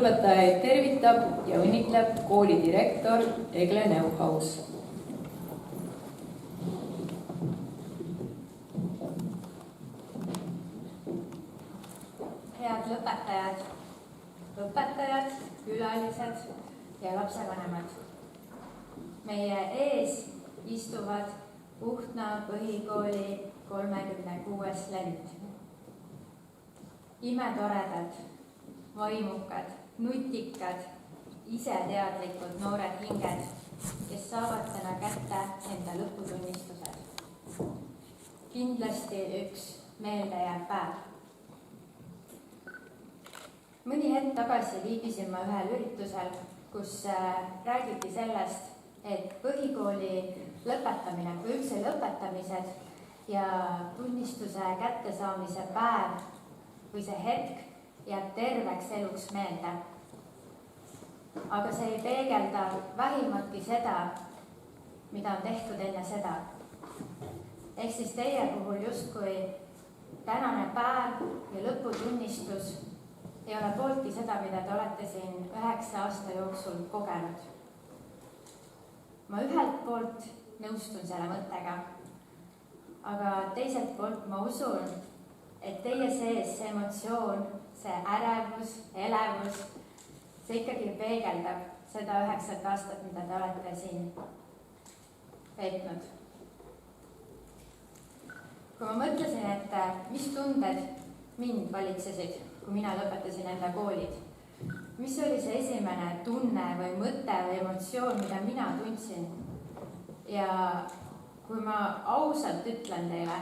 kooliõpetajaid tervitab ja õnnitleb koolidirektor Egle Neuhaus. Head lõpetajad, õpetajad, külalised ja lapsevanemad. Meie ees istuvad Uhtna põhikooli 36 lend. Imetoredad, vaimukad, nutikad, iseteadlikud noored hinged, kes saavad täna kätte enda lõputunnistused. Kindlasti üks meeldejääv päev. Mõni hetk tagasi viibisin ma ühel üritusel, kus räägiti sellest, et põhikooli lõpetamine või üldse lõpetamised ja tunnistuse kättesaamise päev või see hetk jääb terveks eluks meelde. Aga see ei peegelda vähimatki seda, mida on tehtud enne seda. Ehk siis teie puhul justkui tänane päev ja lõputunnistus ei ole pooltki seda, mida te olete siin 9 aasta jooksul kogenud. Ma ühelt poolt nõustun selle mõttega, aga teiselt poolt ma usun, et teie sees see emotsioon, see ärevus, elevus, see ikkagi peegeldab seda 9 aastat, mida te olete siin veetnud. Kui ma mõtlesin, et mis tunded mind valitsesid, kui mina lõpetasin enda koolid, mis oli see esimene tunne või mõte või emotsioon, mida mina tundsin? Ja kui ma ausalt ütlen teile,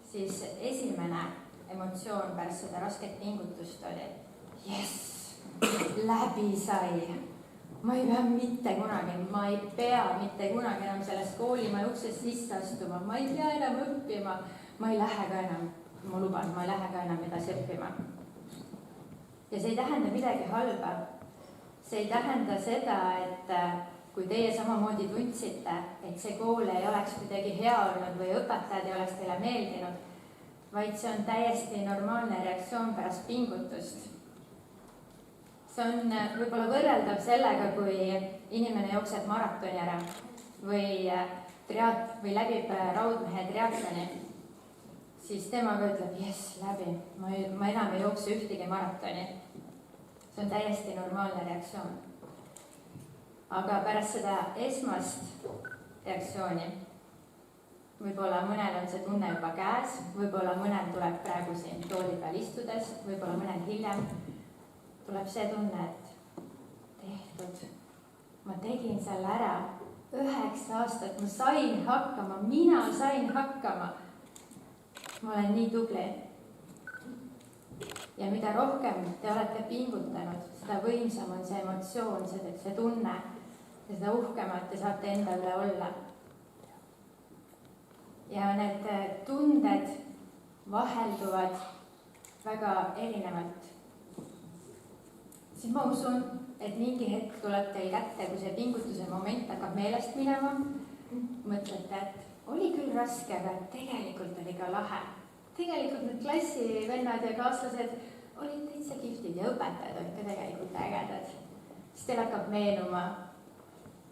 siis esimene emotsioon pärast seda rasket pingutust oli jess, läbi sai. Ma ei pea mitte kunagi enam sellest koolimaja uksest sisse astuma, ma ei pea enam õppima, ma ei lähe ka enam, ma luban, ma ei lähe ka enam edasi õppima. Ja see ei tähenda midagi halba. See ei tähenda seda, et kui teie samamoodi tundsite, et see kool ei oleks kuidagi hea olnud või õpetajad ei oleks teile meeldinud, vaid see on täiesti normaalne reaktsioon pärast pingutust. See on võib-olla võrreldav sellega, kui inimene jookseb maratoni ära või läbib raudmehe triatloni, siis temaga ütleb, jess, läbi, ma enam ei jookse ühtegi maratoni. See on täiesti normaalne reaktsioon. Aga pärast seda esmast reaktsiooni, võib-olla mõnel on see tunne juba käes, võib-olla mõnel tuleb praegu siin tooli peal istudes, võib-olla mõnel hiljem, tuleb see tunne, et tehtud. Ma tegin selle ära 9 aastat, ma sain hakkama, mina sain hakkama. Ma olen nii tubli. Ja mida rohkem te olete pingutanud, seda võimsam on see emotsioon, see tunne ja seda uhkemat te saate enda üle olla. Ja need tunded vahelduvad väga erinevalt. Siis ma usun, et mingi hetk tuleb teil kätte, kui see pingutuse moment hakkab meelest minema. Mõtlete, et oli küll raske, aga tegelikult oli ka lahe. Tegelikult need klassivennad ja kaaslased olid täitsa kihvtid ja õpetajad olid ka tegelikult ägedad. Siis teil hakkab meenuma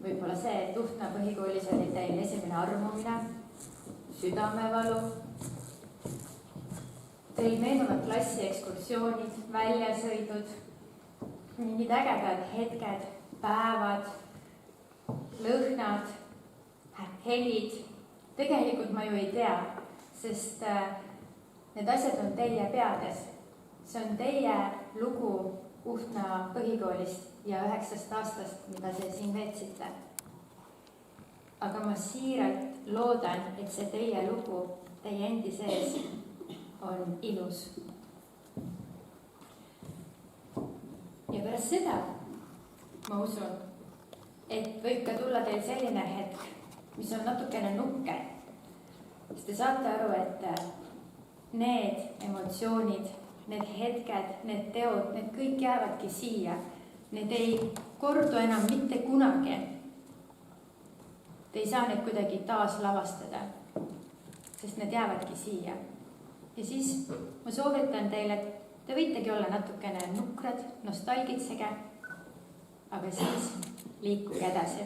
võib-olla see, et Uhtna põhikoolis oli teil esimene armumine, südamevalu. Teil meenuvad klassi ekskursioonid, väljasõidud, mingid ägedad hetked, päevad, lõhnad, helid. Tegelikult ma ju ei tea, sest need asjad on teie peades. See on teie lugu Uhtna põhikoolist ja 9 aastast, mida te siin veetsite. Aga ma siiralt loodan, et see teie lugu teie endi sees on ilus. Ja pärast seda ma usun, et võib ka tulla teil selline hetk, mis on natukene nukker. Sest te saate aru, et need emotsioonid, need hetked, need teod, need kõik jäävadki siia. Need ei kordu enam mitte kunagi. Te ei saa neid kuidagi taas lavastada, sest need jäävadki siia. Ja siis ma soovitan teile Te võitegi olla natukene nukrad, nostalgitsege, aga siis liikuge edasi.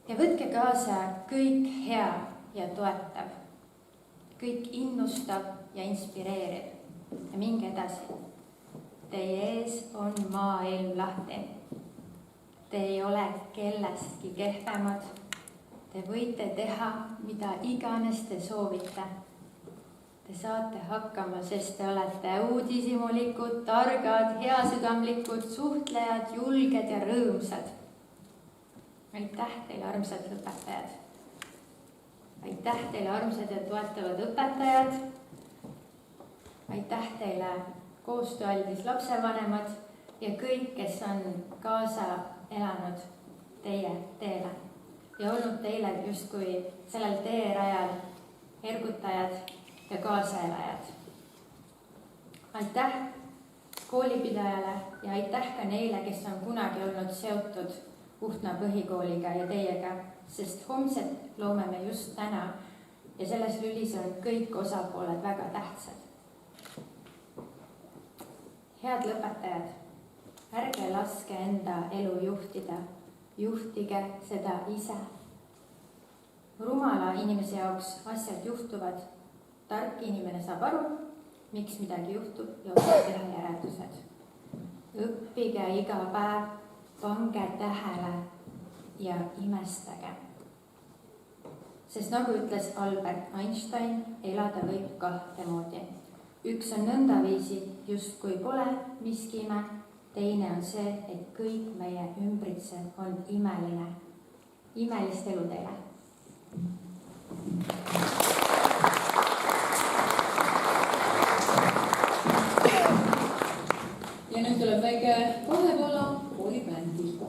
Ja võtke kaasa kõik hea ja toetav, kõik innustav ja inspireeriv ja minge edasi. Teie ees on maailm lahti. Te ei ole kellestki kehvemad. Te võite teha, mida iganes te soovite. Te saate hakkama, sest te olete uudishimulikud, targad, heasüdamlikud, suhtlejad, julged ja rõõmsad. Aitäh teile, armsad õpetajad. Aitäh teile, armsad ja toetavad õpetajad. Aitäh teile, koostööaldis lapsevanemad ja kõik, kes on kaasa elanud teie teele ja olnud teile justkui sellel teerajal ergutajad ja kaasaelajad. Aitäh koolipidajale ja aitäh ka neile, kes on kunagi olnud seotud Uhtna põhikooliga ja teiega, sest homset loome me just täna ja selles lülis on kõik osapooled väga tähtsad. Head lõpetajad, ärge laske enda elu juhtida, juhtige seda ise. Rumala inimese jaoks asjad juhtuvad, tark inimene saab aru, miks midagi juhtub ja oskab teha järeldused. Õppige iga päev, pange tähele ja imestage. Sest nagu ütles Albert Einstein, elada võib kahte moodi. Üks on nõndaviisi, justkui pole miski ime, teine on see, et kõik meie ümbritsev on imeline. Imelist elu teile! Ja nüüd tuleb väike vahevola koolibändilt.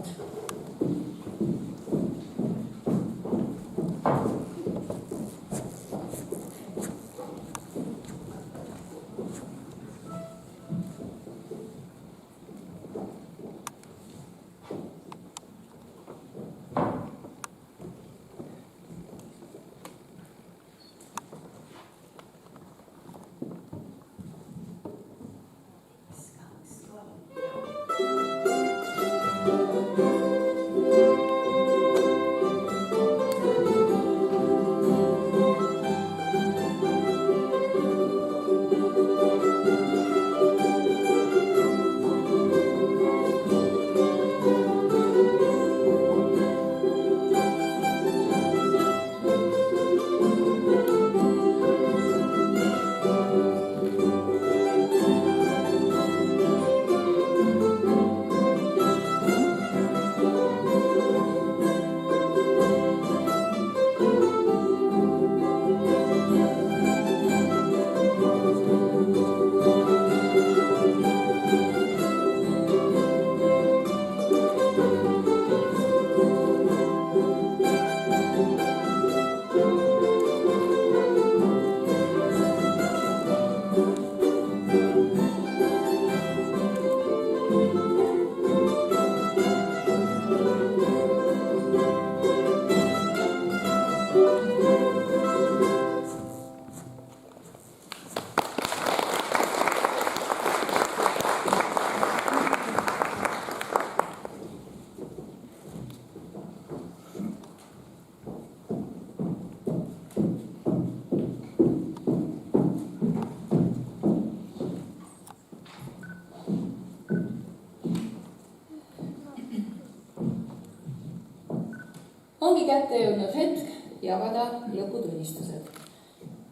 Ongi kätte jõudnud hetk jagada lõputunnistused.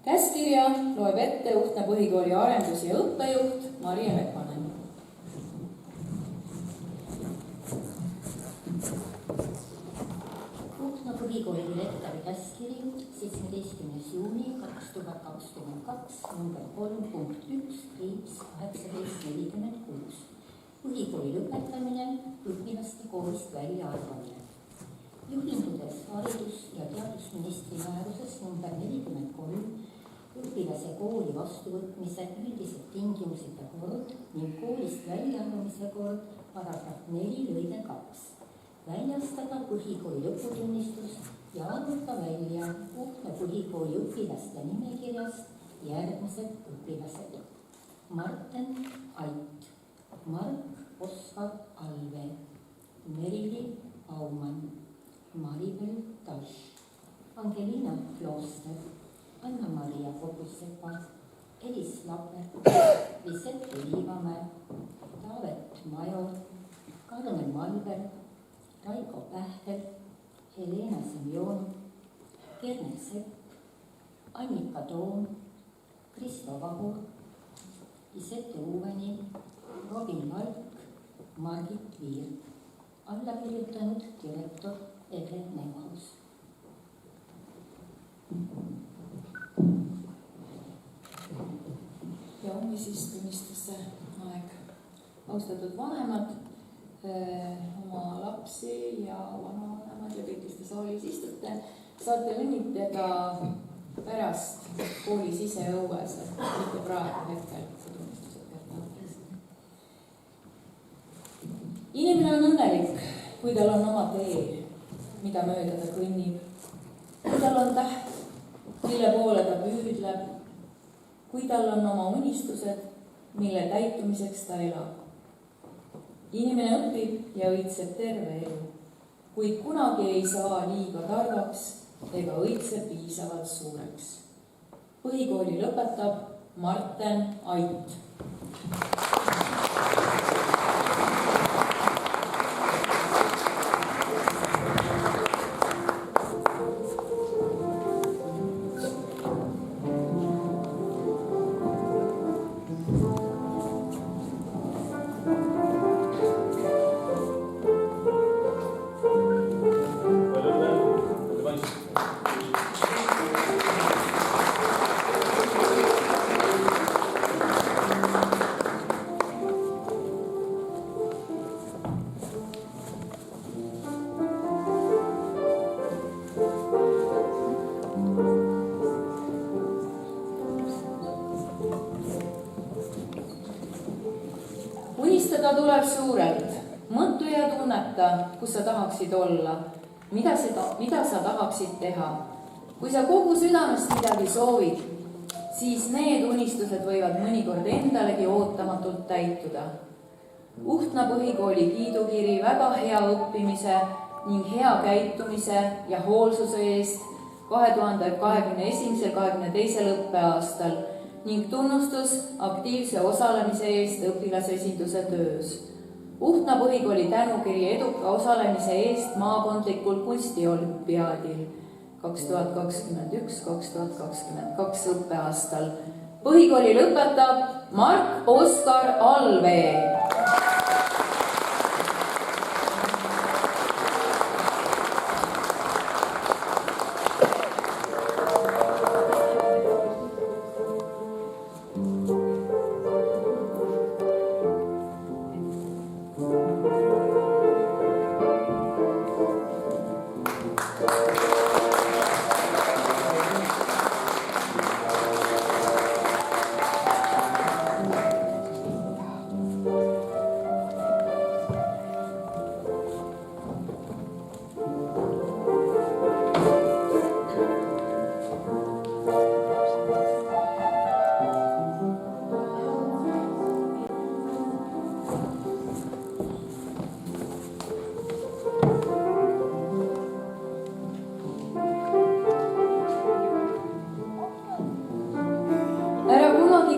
Käskkirja loeb ette Uhtna põhikooli arendus- ja õppejuht Maria Leppanen. Uhtna põhikooli direktori käskkiri 17. juuni 2022 number 3.1/1846. Põhikooli lõpetamine, õpilaste koolist väljaarvamine. Juhindudes haridus- ja teadusministri määruses number 43 õpilase kooli vastuvõtmise üldised tingimused ja kord ning koolist väljaarvamise kord paragrahv 4 lõige 2. Väljastada põhikooli lõputunnistus ja arvuta välja Uhtna põhikooli õpilaste nimekirjast järgmised õpilased: Marten Ait, Mark Oskar Alvee, Merili Baumann, Maribel Taš, Angelina Klooster, Anna-Maria Kodusepa, Elis Laper, Lisette Liivamäe, Taavet Major, Karmen Malver, Raiko Pähkel, Helena Semjonov, Kerne Sepp, Annika Toom, Kristo Vahur, Isette Uuveni, Robin Valk, Margit Viir. Alla kirjutanud direktor Ede Neuhaus. Ja on siis tunnistusse aeg. Austatud vanemad, oma lapsi ja vanavanemad ja kõik, kes te saalis istute, saate õnnitleda pärast kooli siseõues, mitte praegu hetkel. Inimene on õnnelik, kui tal on oma tee, mida mööda ta kõnnib, kui tal on täht, mille poole ta püüdleb, kui tal on oma unistused, mille täitumiseks ta elab. Inimene õpib ja õitseb terve elu, kuid kunagi ei saa liiga targaks ega õitse piisavalt suureks. Põhikooli lõpetab Marten Ait. Unistada tuleb suurelt, mõttu ja tunneta, kus sa tahaksid olla, mida sa tahaksid teha. Kui sa kogu südamest midagi soovid, siis need unistused võivad mõnikord endalegi ootamatult täituda. Uhtna põhikooli kiidukiri väga hea õppimise ning hea käitumise ja hoolsuse eest 2021-2022 õppeaastal ning tunnustus aktiivse osalemise eest õpilasesinduse töös. Uhtna põhikooli tänukiri eduka osalemise eest maakondlikul kunstiolümpiaadil 2021-2022 õppeaastal. Põhikooli lõpetab Mark Oskar Alvee.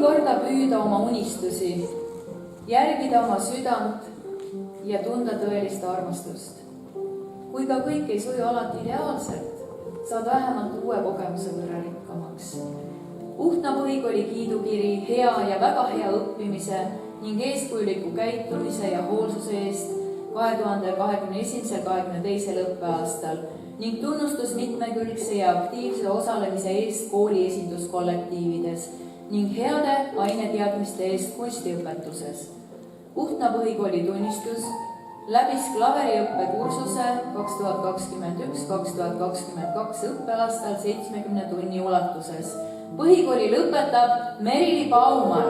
Korda püüda oma unistusi, järgida oma südant ja tunda tõelist armastust. Kui ka kõik ei suju alati ideaalselt, saad vähemalt uue kogemuse võrra rikkamaks. Uhtna põhikooli kiidukiri hea ja väga hea õppimise ning eeskujuliku käitumise ja hoolsuse eest 2021-2022 õppeaastal ning tunnustus mitmekülgse ja aktiivse osalemise eest kooli esinduskollektiivides ning heade aineteadmiste eest kunstiõpetuses. Uhtna põhikooli tunnistus läbis klaveriõppekursuse 2021-2022 õppeaastal 70 tunni ulatuses. Põhikooli lõpetab Merili Baumann.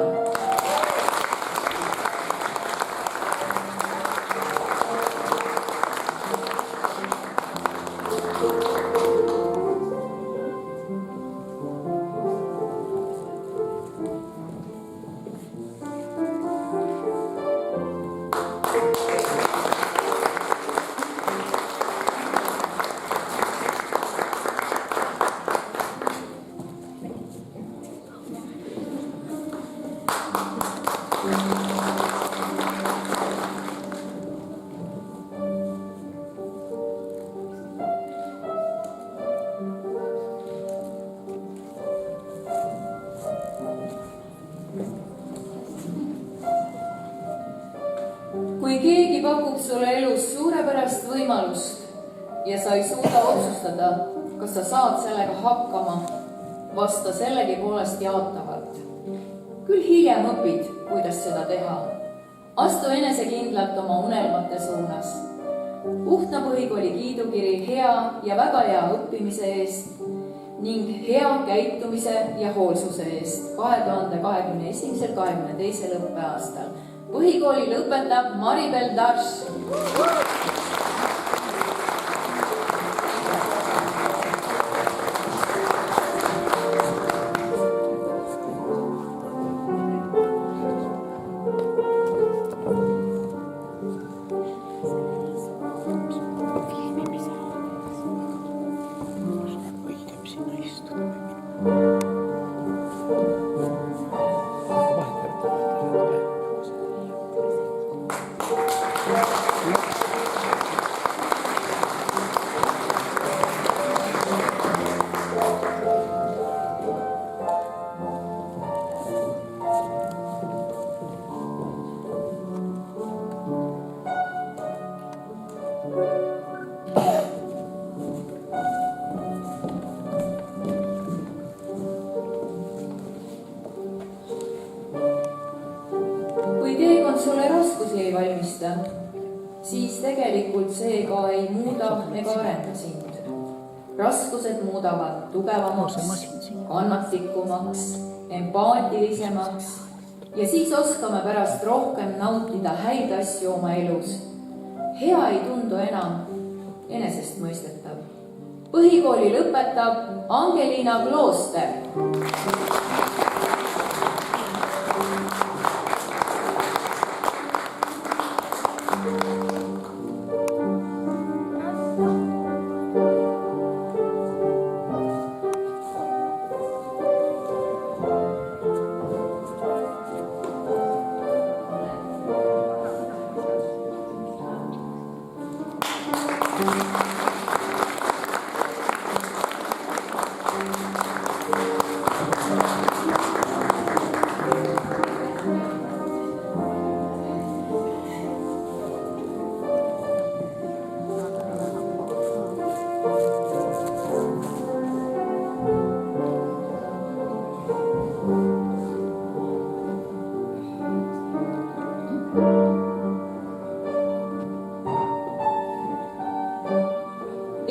keegi pakub sulle elus suurepärast võimalust ja sa ei suuda otsustada, kas sa saad sellega hakkama, vasta sellegipoolest jaatavalt. Küll hiljem õpid, kuidas seda teha. Astu enesekindlalt oma unelmate suunas. Uhtna põhikooli kiidukiri hea ja väga hea õppimise eest ning hea käitumise ja hoolsuse eest 2021.–2022. õppeaastal. Põhikooli lõpetab Maribel Darš. Sulle raskusi ei valmista, siis tegelikult see ka ei muuda ega arenda sind. Raskused muudavad tugevamaks, kannatlikumaks, empaatilisemaks ja siis oskame pärast rohkem nautida häid asju oma elus. Hea ei tundu enam enesestmõistetav. Põhikooli lõpetab Angelina Klooster.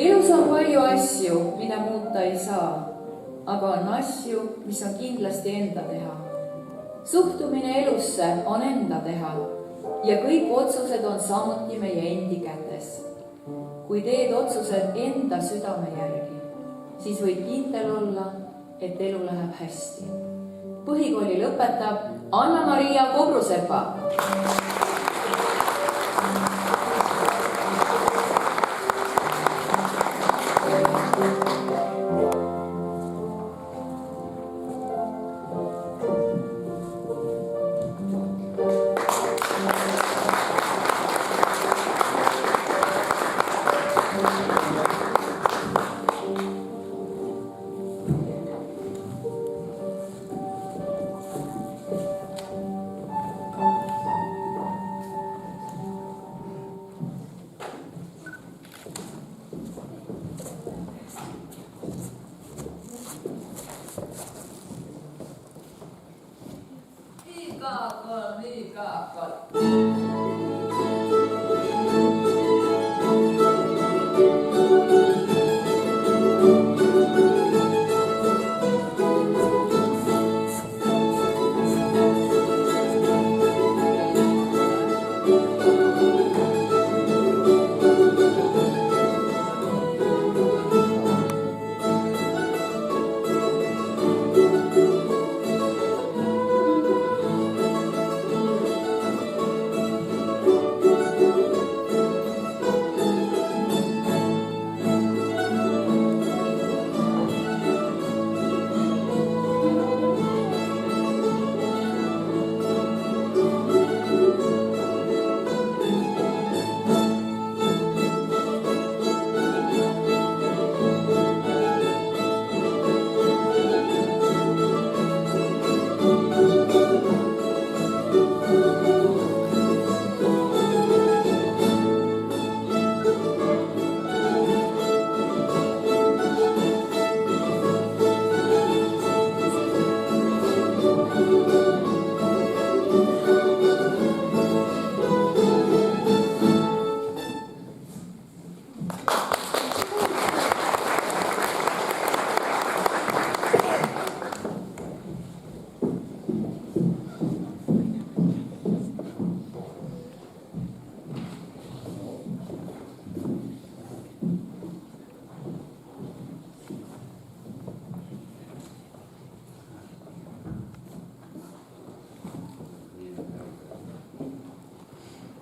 Elus on palju asju, mida muuta ei saa, aga on asju, mis on kindlasti enda teha. Suhtumine elusse on enda teha ja kõik otsused on samuti meie endi kätes. Kui teed otsused enda südame järgi, siis võid kindel olla, et elu läheb hästi. Põhikooli lõpetab Anna-Maria Kobrusepa.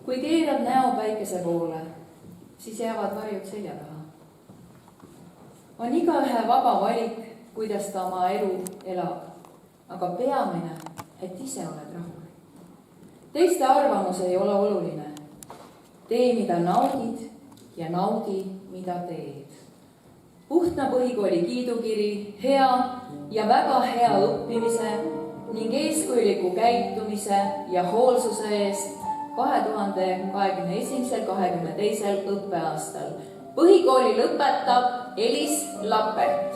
kui keerad näo päikese poole, siis jäävad varjud selja taha. On igaühe vaba valik, kuidas ta oma elu elab, aga peamine, et ise oled rahul. Teiste arvamus ei ole oluline. Tee, mida naudid ja naudi, mida teed. Puhtna põhikooli kiidukiri hea ja väga hea õppimise ning eeskujuliku käitumise ja hoolsuse eest 2021-2022 õppeaastal. Põhikooli lõpetab Elis Lapert.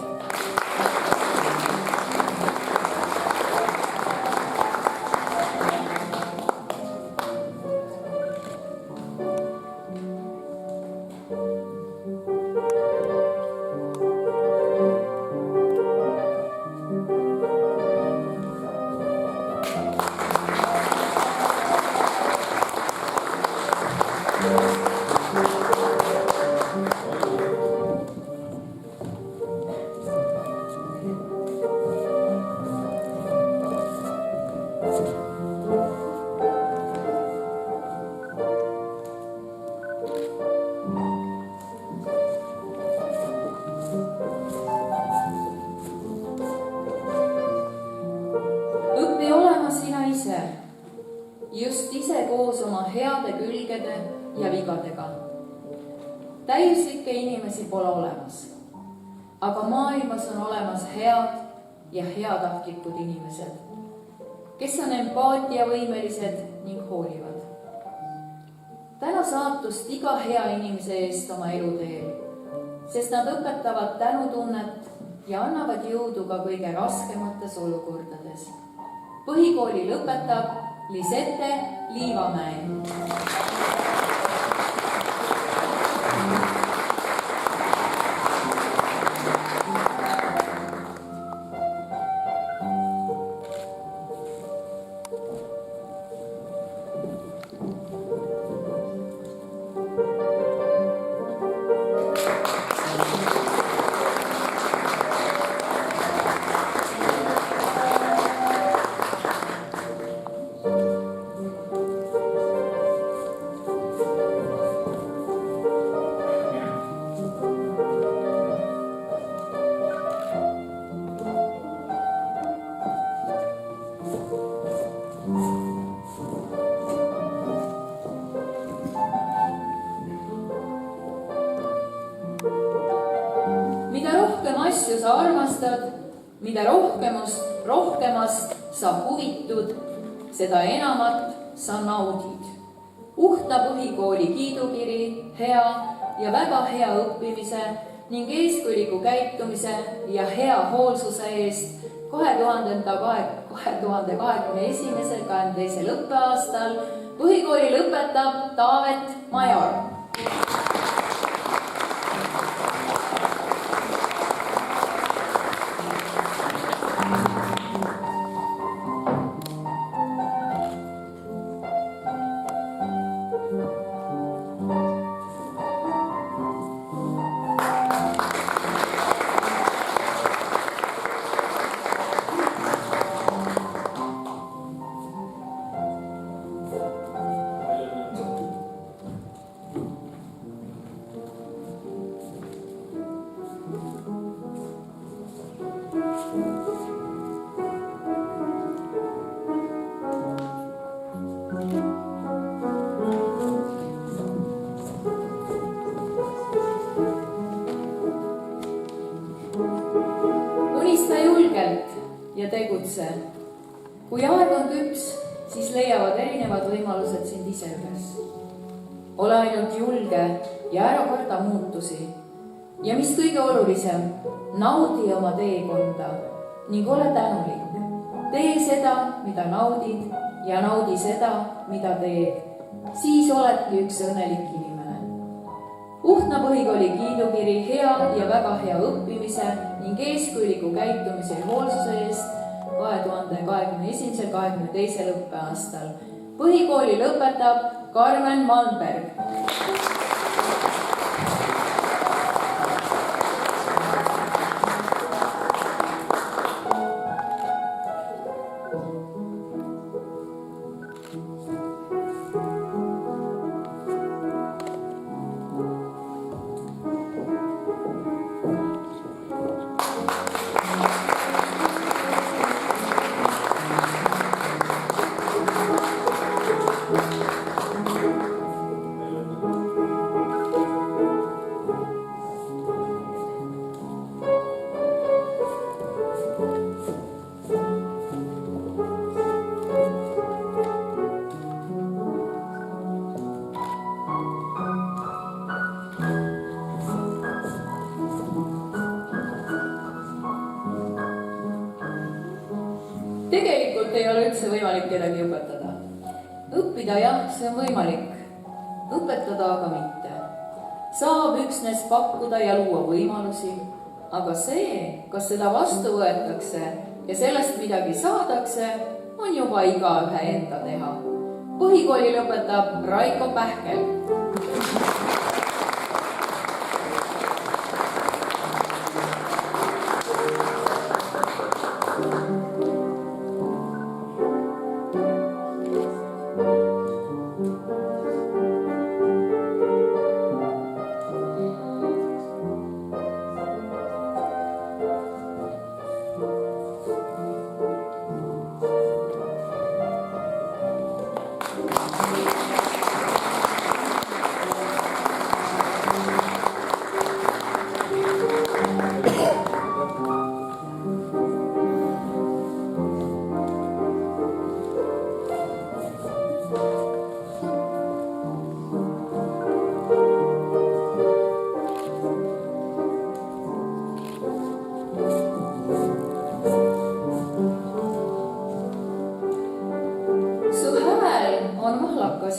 Just ise koos oma heade külgede ja vigadega. Täiuslikke inimesi pole olemas, aga maailmas on olemas head ja heatahtlikud inimesed, kes on empaatiavõimelised ning hoolivad. Täna saatust iga hea inimese eest oma eluteel, sest nad õpetavad tänutunnet ja annavad jõudu ka kõige raskemates olukordades. Põhikooli lõpetab Lisette Liivamäe. Asju sa armastad, mida rohkemast sa huvitud, seda enamat sa naudid. Puhtna põhikooli kiidukiri hea ja väga hea õppimise ning eeskujuliku käitumise ja hea hoolsuse eest 2021-2022 õppeaastal. Põhikooli lõpetab Taavet Major. Ja tegutse. Kui aeg on küps, siis leiavad erinevad võimalused sind ise üles. Ole ainult julge ja ära karda muutusi. Ja mis kõige olulisem, naudi oma teekonda ning ole tänulik. Tee seda, mida naudid ja naudi seda, mida teed. Siis oledki üks õnnelik inimene. Puhtna põhikooli kiidukiri hea ja väga hea õppimise ning eeskujuliku käitumise ja hoolsuse eest 2021-2022 õppeaastal. Põhikooli lõpetab Karmen Malmberg. tegelikult ei ole üldse võimalik kedagi õpetada. Õppida jah, see on võimalik. Õpetada aga mitte. Saab üksnes pakkuda ja luua võimalusi, aga see, kas seda vastu võetakse ja sellest midagi saadakse, on juba igaühe enda teha. Põhikooli lõpetab Raiko Pähkel.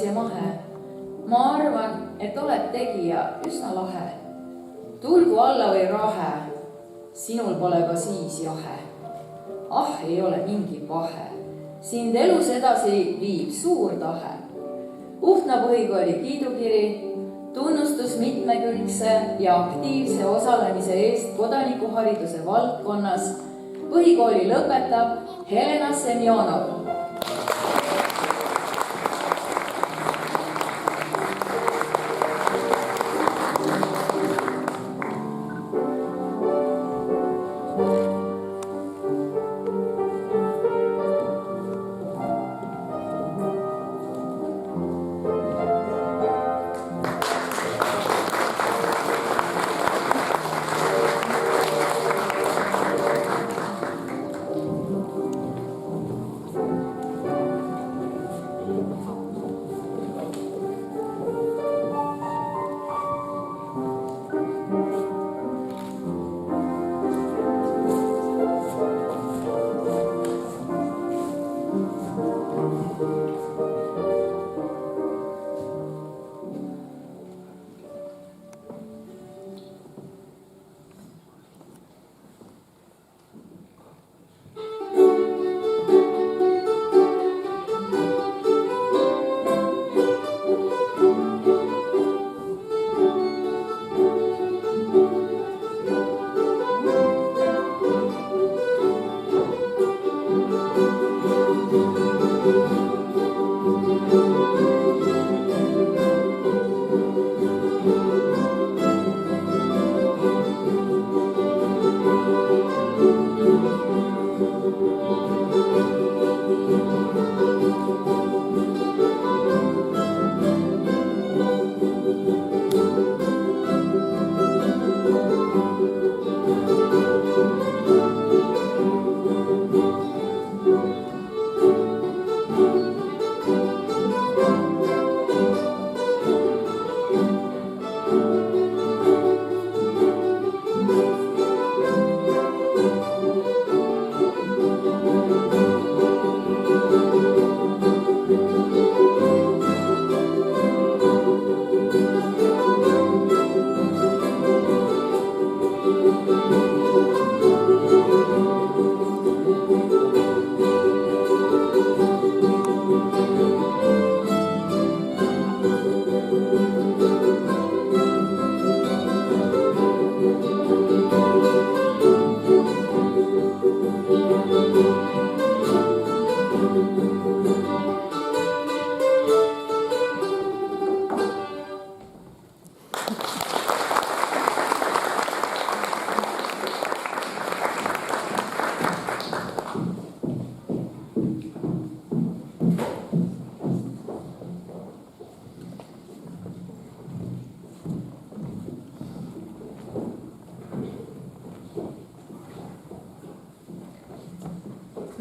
Ja mahe. Ma arvan, et oled tegija üsna lahe. Tulgu alla või rahe, sinul pole ka siis jahe. Ah, ei ole mingi vahe, sind elus edasi viib suur tahe. Uhtna põhikooli kiidukiri, tunnustus mitmekülgse ja aktiivse osalemise eest kodanikuhariduse valdkonnas. Põhikooli lõpetab Helena Semjonov.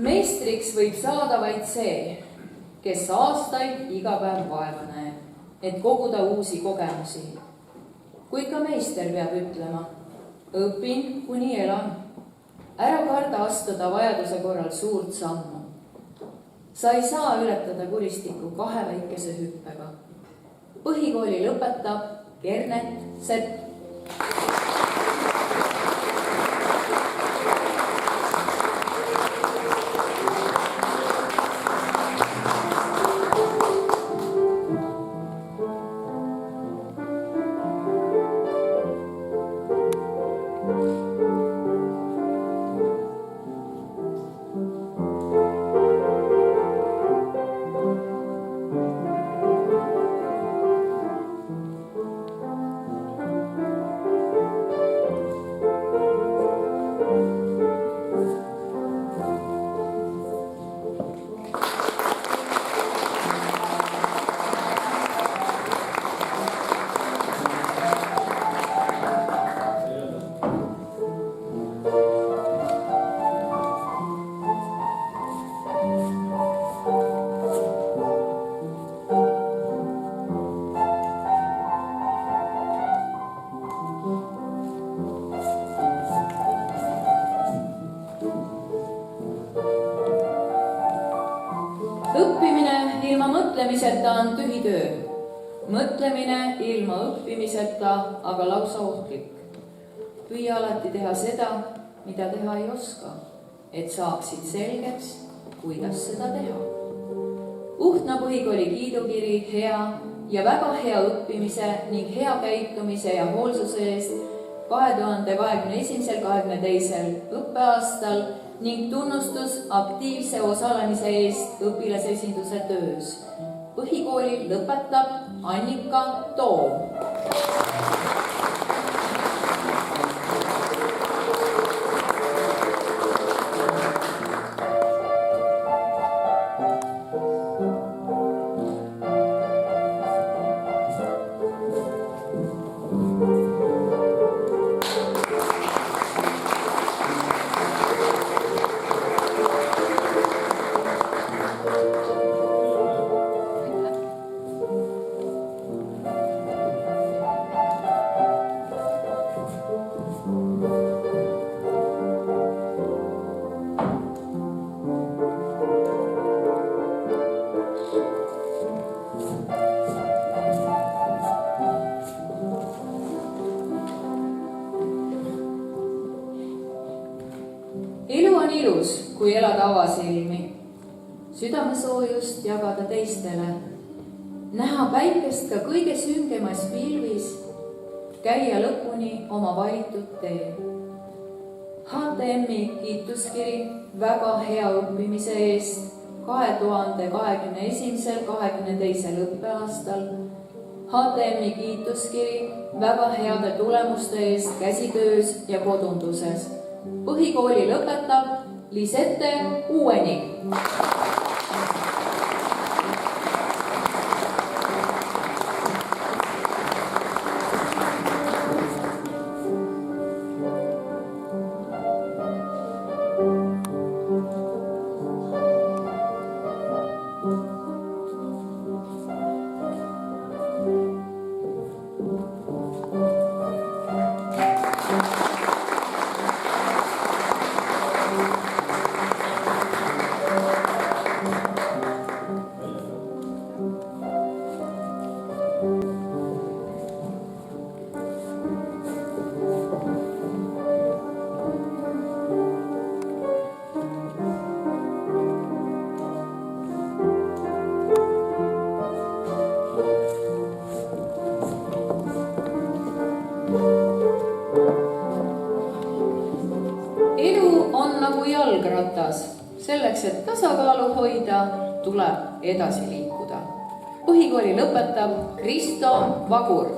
Meistriks võib saada vaid see, kes aastaid iga päev vaeva näeb, et koguda uusi kogemusi. Kuid ka meister peab ütlema, õpin, kuni elan. Ära karda astuda vajaduse korral suurt sammu. sa ei saa ületada kuristikku 2 väikese hüppega. Põhikooli lõpetab Gernet Sepp. Õppimine ilma mõtlemiseta on tühi töö. Mõtlemine ilma õppimiseta aga lausa ohtlik. Püüa alati teha seda, mida teha ei oska, et saaksid selgeks, kuidas seda teha. Uhtna põhikooli kiidukiri hea ja väga hea õppimise ning hea käitumise ja hoolsuse eest 2021-22 õppeaastal ning tunnustus aktiivse osalemise eest õpilasesinduse töös. Põhikooli lõpetab Annika Toom. Elu on ilus, kui elada avasilmi, südamesoojust jagada teistele, näha päikest ka kõige süngemas pilvis, käia lõpuni oma valitud tee. HTM-i kiituskiri väga hea õppimise eest 2021-22 õppeaastal, HTM-i kiituskiri väga heade tulemuste eest käsitöös ja kodunduses. Põhikooli lõpetab Lisette Uuenik. Jalgratas. Selleks, et tasakaalu hoida, tuleb edasi liikuda. Põhikooli lõpetab Kristo Vagur.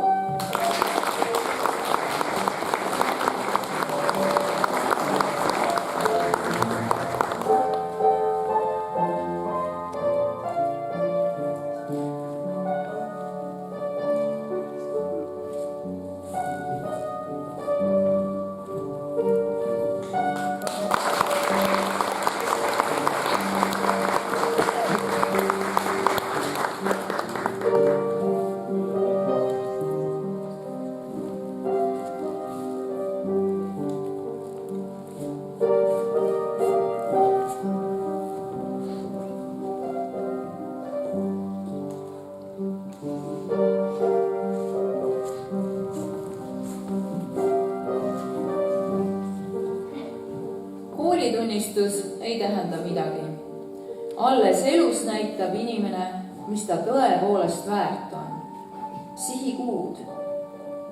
koolitunnistus ei tähenda midagi. Alles elus näitab inimene, mis ta tõepoolest väärt on. Sihi kuud.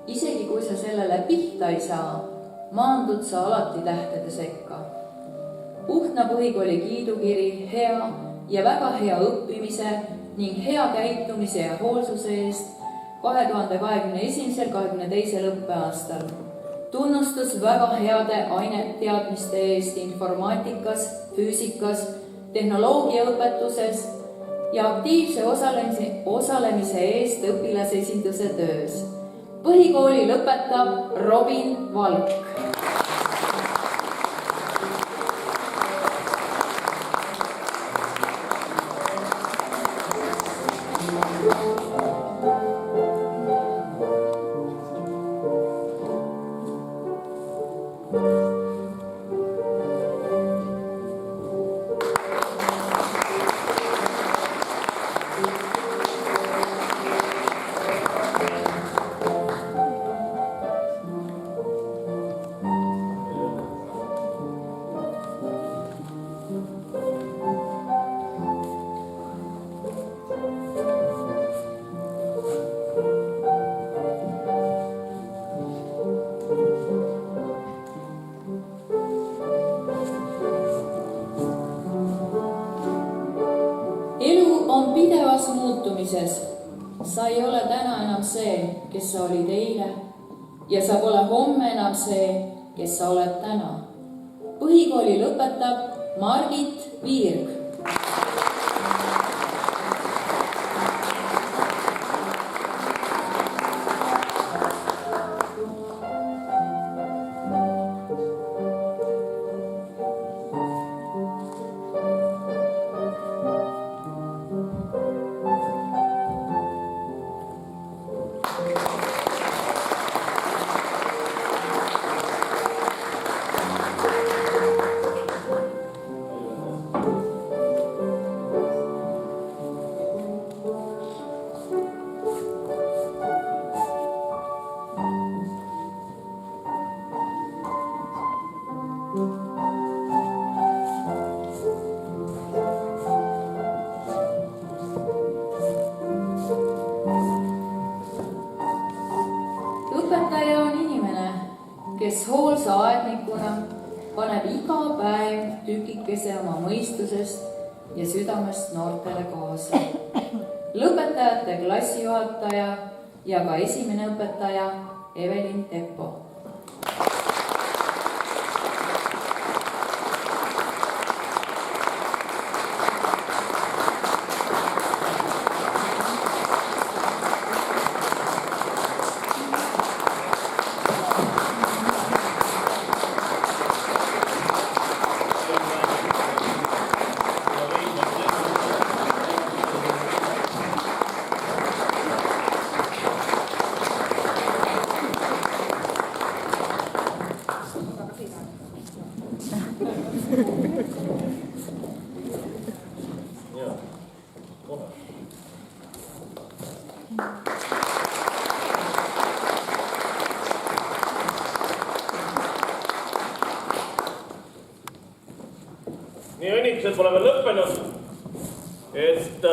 Isegi kui sa sellele pihta ei saa, maandud sa alati tähtede sekka. Puhtna põhikooli kiidukiri hea ja väga hea õppimise ning hea käitumise ja hoolsuse eest 2021.–2022. õppeaastal. Tunnustus väga heade aineteadmiste eest informaatikas, füüsikas, tehnoloogiaõpetuses ja aktiivse osalemise eest õpilasesinduse töös. Põhikooli lõpetab Robin Valk. Sa ei ole täna enam see, kes sa olid eile ja sa pole homme enam see, kes sa oled täna. Põhikooli lõpetab Margit Viirg. Õpetaja on inimene, kes hoolsa aednikuna paneb iga päev tükikese oma mõistusest ja südamest noortele kaasa. Lõpetajate klassijuhataja ja ka esimene õpetaja Evelin Teppo. Nii õnnitlused pole veel lõppenud, et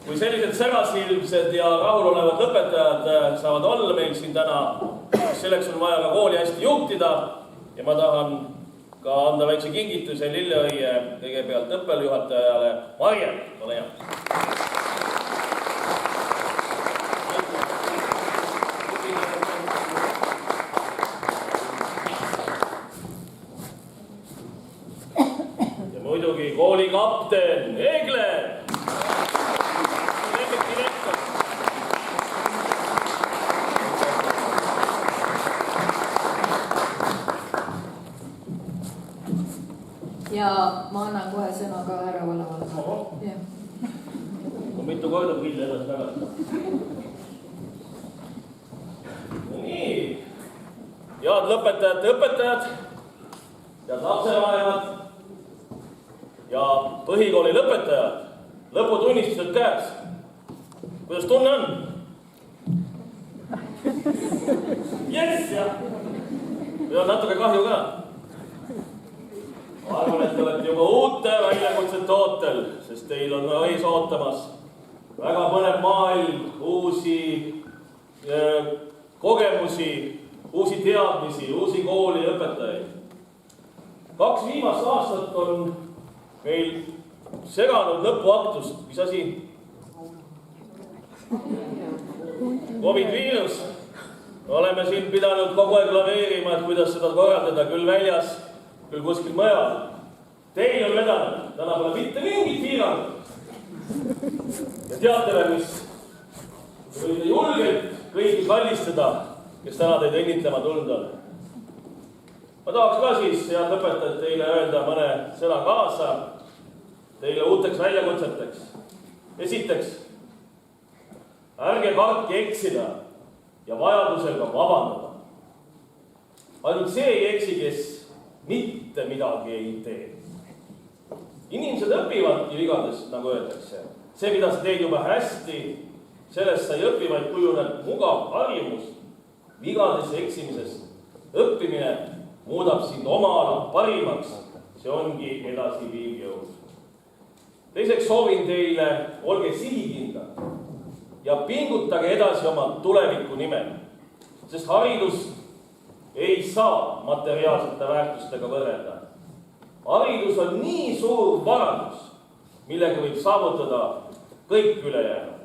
kui sellised särasilmsed ja rahulolevad lõpetajad saavad olla meil siin täna, selleks on vaja ka kooli hästi juhtida ja ma tahan ka anda väikse kingituse Lilleõie kõigepealt õppejuhatajale Marje, ole hea. Ja muidugi kooli kapten Eegle. Ja ma annan kohe sõna ka härra Vallavale. Mitu korda pille edasi tagasi. Nii. Head lõpetajate õpetajad, head lapsevanemad ja põhikooli lõpetajad, lõputunnistused käes. Kuidas tunne on? Yes, jah. Või on natuke kahju ka? te olete juba uute väljakutsete ootel, sest teil on ees ootamas väga põnev maailm, uusi kogemusi, uusi teadmisi, uusi kooli ja õpetajaid. 2 viimast aastat on meil seganud lõpuaktust, mis asi? Covid-viirus. Oleme siin pidanud kogu aeg laveerima, et kuidas seda korraldada, küll väljas, küll kuskil mujal. Teil on vedanud, täna pole mitte mingit piirangut. Ja teate veel, mis? Te võite julgelt kõigi kallistada, kes täna teid õnnitlema tulnud on. Ma tahaks ka siis, head õpetajad, teile öelda mõne sõna kaasa teile uuteks väljakutseteks. Esiteks, ärge kartke eksida ja vajadusel ka vabandada. Ainult see ei eksi, kes mitte midagi ei tee. Inimesed õpivadki vigadest, nagu öeldakse. See, mida sa teed juba hästi, sellest sa ei õpi, vaid kujuneb mugav harjumus vigadesse eksimisest. Õppimine muudab sind oma ala parimaks. See ongi edasiviiv jõud. Teiseks soovin teile, olge sihikindlad ja pingutage edasi oma tuleviku nimel, sest haridus ei saa materiaalsete väärtustega võrrelda. Haridus on nii suur varandus, millega võib saavutada kõik ülejäänud.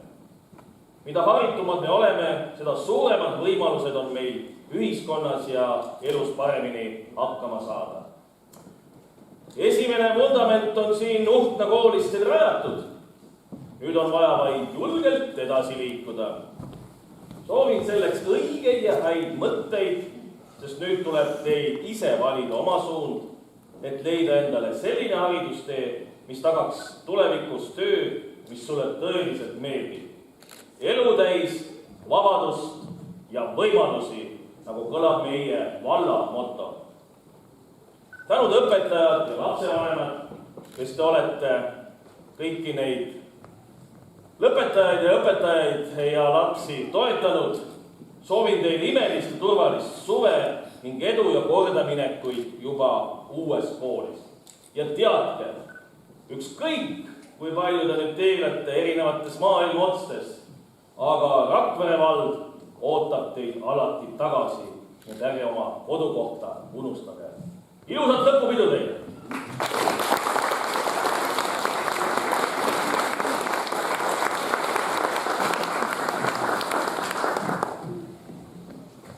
Mida haritumad me oleme, seda suuremad võimalused on meil ühiskonnas ja elus paremini hakkama saada. Esimene vundament on siin Uhtna koolistel rajatud. Nüüd on vaja vaid julgelt edasi liikuda. Soovin selleks õigeid ja häid mõtteid, sest nüüd tuleb teil ise valida oma suund, et leida endale selline haridustee, mis tagaks tulevikus töö, mis sulle tõeliselt meeldib. Elu täis vabadust ja võimalusi, nagu kõlab meie valla moto. Tänud õpetajad ja lapsevanemad, kes te olete kõiki neid lõpetajaid ja õpetajaid ja lapsi toetanud. Soovin teile imelist ja turvalist suve ning edu ja kordaminekuid juba uues koolis. Ja teadke, ükskõik kui palju te nüüd teelete erinevates maailma otstes, aga Rakvere vald ootab teid alati tagasi, et ärge oma kodukohta unustage. Ilusat lõpupidu teile!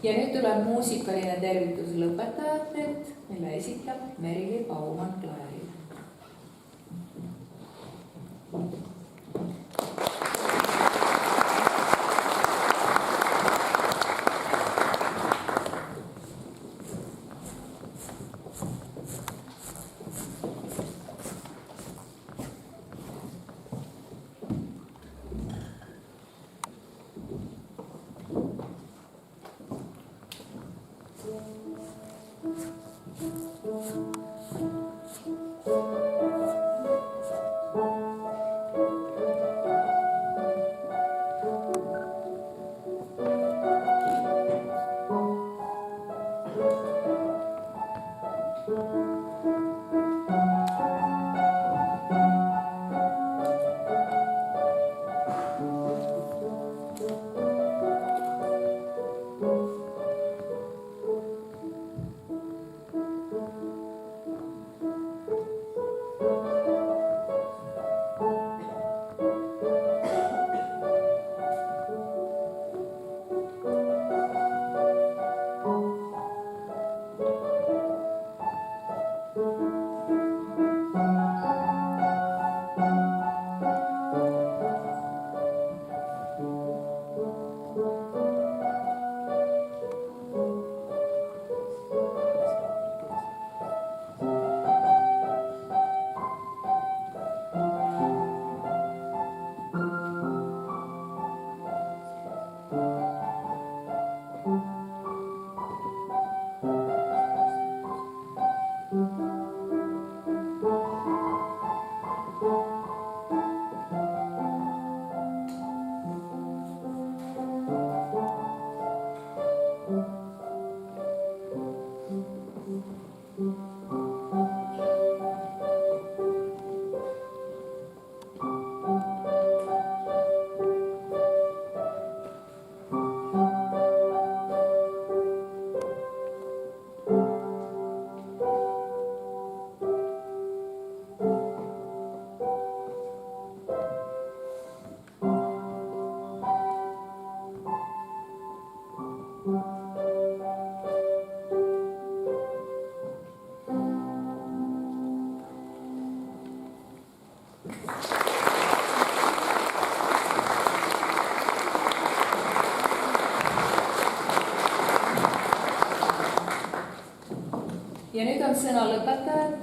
Ja nüüd tuleb muusikaline tervitus lõpetajatelt, mille esitab Merili Baumann-Klaeril.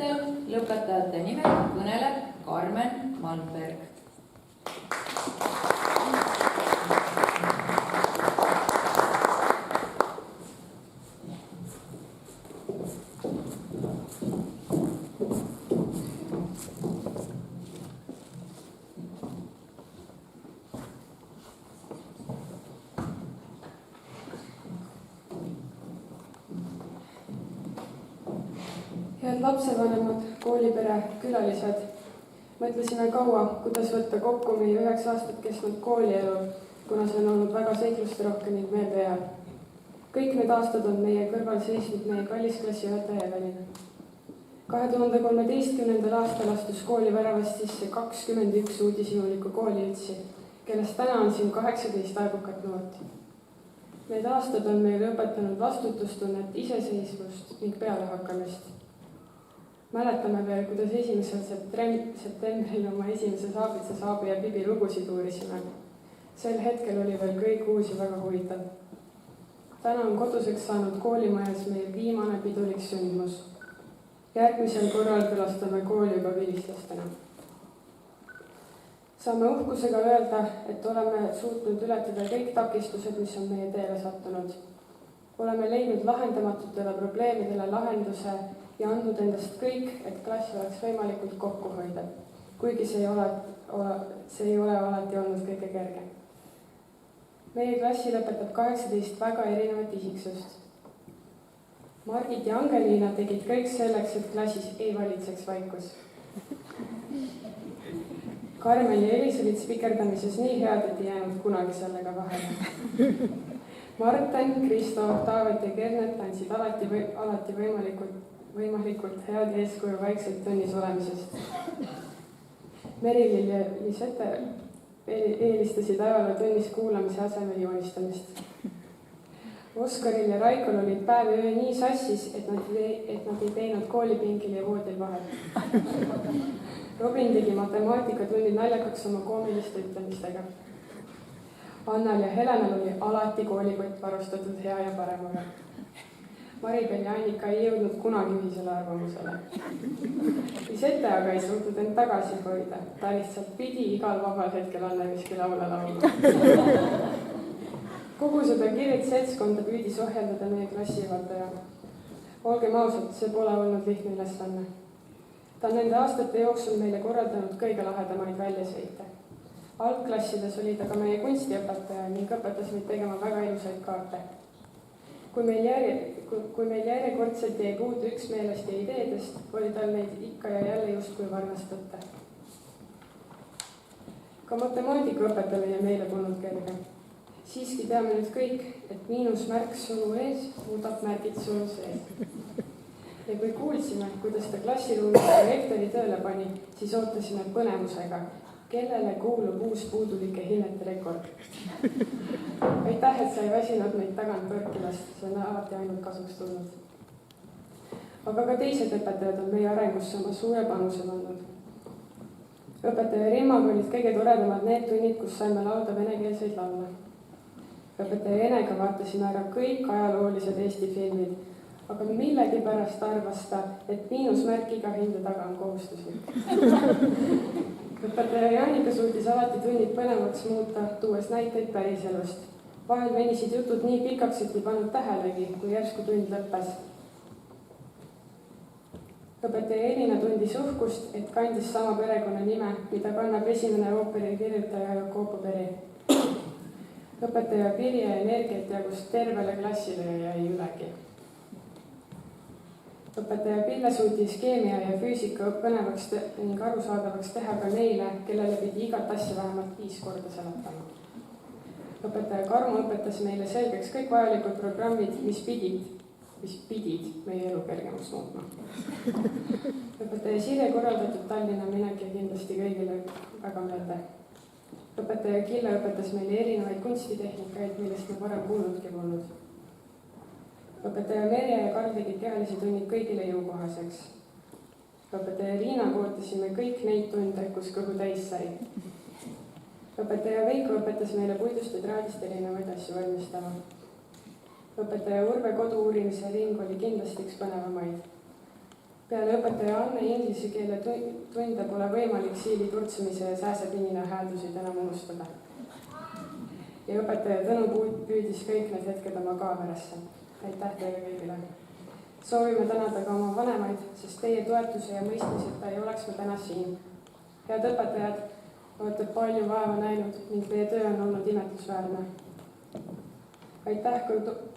aastatel lõpetajate nimel kõneleb Karmen Malmberg. Head lapsevanemad, koolipere, külalised. Mõtlesime kaua, kuidas võtta kokku meie 9 aastat kestnud koolielu, kuna see on olnud väga seiklusterohke ning meeltejääv. Kõik need aastad on meie kõrval seisnud meie kallis klassijuhataja Evelin. 2013. aastal astus kooli väravast sisse 21 uudishimulikku kooliütsi, kellest täna on siin 18 aegukat noort. Need aastad on meile õpetanud vastutustunnet, iseseisvust ning pealehakkamist. Mäletame veel, kuidas 1. septembril oma esimese Saabitsa Saabi ja Bibi lugusid uurisime. Sel hetkel oli veel kõik uus ja väga huvitav. Täna on koduseks saanud koolimajas meil viimane pidulik sündmus. Järgmisel korral külastame kooli juba vilistlastena. Saame uhkusega öelda, et oleme suutnud ületada kõik takistused, mis on meie teele sattunud. Oleme leidnud lahendamatutele probleemidele lahenduse ja andnud endast kõik, et klass oleks võimalikult kokku hoida, kuigi see ei ole alati olnud kõige kerge. Meie klassi lõpetab 18 väga erinevat isiksust. Margit ja Angeliina tegid kõik selleks, et klassis ei valitseks vaikus. Karmen ja Elis olid spikerdamises nii head, et ei jäänud kunagi sellega vahele. Marten, Kristo, Taavet ja Kernet andsid alati võimalikult head eeskuju vaikselt tunnis olemisest. Merilill ja Lisette eelistasid ajaloo tunnis kuulamise asemel joonistamist. Oskaril ja Raikol olid päev ja öö nii sassis, et nad ei teinud koolipingil ja voodil vahet. Robin tegi matemaatikatunnid naljakaks oma koomiliste ütlemistega. Annal ja Helenal oli alati koolikott varustatud hea ja paremaga. Maribel ja Annika ei jõudnud kunagi ühisele arvamusele. Lisette aga ei suutnud end tagasi hoida. Ta lihtsalt pidi igal vabal hetkel Anne-Miski laule laulma. Kogu seda kirjut seltskonda püüdis ohjeldada meie klassijuhataja. Olgem ausad, see pole olnud lihtne ülesanne. Ta on nende aastate jooksul meile korraldanud kõige lahedamaid väljasõite. Algklassides oli ta ka meie kunstiõpetaja ning õpetas meid tegema väga ilusaid kaarte. Kui meil järjekordselt jäi puudu üksmeelest ja ideedest, oli tal neid ikka ja jälle justkui varnast võtta. Ka matemaatikaõpetamine ja meile polnud kerge. Siiski teame nüüd kõik, et miinusmärk sulu ees muudab märgid sulu sees. Ja kui kuulsime, kuidas ta klassiruumis rektori tööle pani, siis ootasime põnevusega, kellele kuulub uus puudulike hinnete rekord. Aitäh, et sa ei väsinud meid tagant põrkimast, see on alati ainult kasuks tulnud. Aga ka teised õpetajad on meie arengusse oma suure panuse andnud. Õpetaja Rimmaga olid kõige toredamad need tunnid, kus saime laulda venekeelseid laule. Õpetaja Enega vaatasime ära kõik ajaloolised Eesti filmid, aga millegipärast arvas ta, et miinusmärk iga hinde taga on kohustuslik. Õpetaja Janika suutis alati tunnid põnevaks muuta, tuues näiteid päriselust. Vahel venisid jutud nii pikaks, et ei pannud tähelegi, kui järsku tund lõppes. Õpetaja Elina tundis uhkust, et kandis sama perekonna nime, mida kannab esimene ooperi kirjutaja Jakob Peri. Õpetaja Pirje energiat jagus tervele klassile ja jäi ülegi. Õpetaja Pille suutis keemia ja füüsika põnevaks ning arusaadavaks teha ka neile, kellele pidi igat asja vähemalt 5 korda seletama. Õpetaja Karmo õpetas meile selgeks kõik vajalikud programmid, mis pidid meie elu kergemaks muutma. Õpetaja Sirje korraldatud Tallinna minek ja kindlasti kõigile väga meelde. Õpetaja Kille õpetas meile erinevaid kunstitehnikaid, millest me varem kuulnudki polnud. Õpetaja Merje ja Karl tegid kehalisi tunnid kõigile jõukohaseks. Õpetaja Liina ootasime kõik neid tunde, kus kõhu täis sai. Õpetaja Veiko õpetas meile puidust ja traadist erinevaid asju valmistama. Õpetaja Urve kodu uurimise ring oli kindlasti üks põnevamaid. peale õpetaja Anne inglise keele tunde pole võimalik siili turtsumise ja sääsepinina hääldusid enam unustada. Ja õpetaja Tõnu püüdis kõik need hetked oma kaamerasse. Aitäh teile kõigile. Soovime tänada ka oma vanemaid, sest teie toetuse ja mõistmiseta ei oleks me täna siin. Head õpetajad, olete palju vaeva näinud ning teie töö on olnud imetlusväärne. Aitäh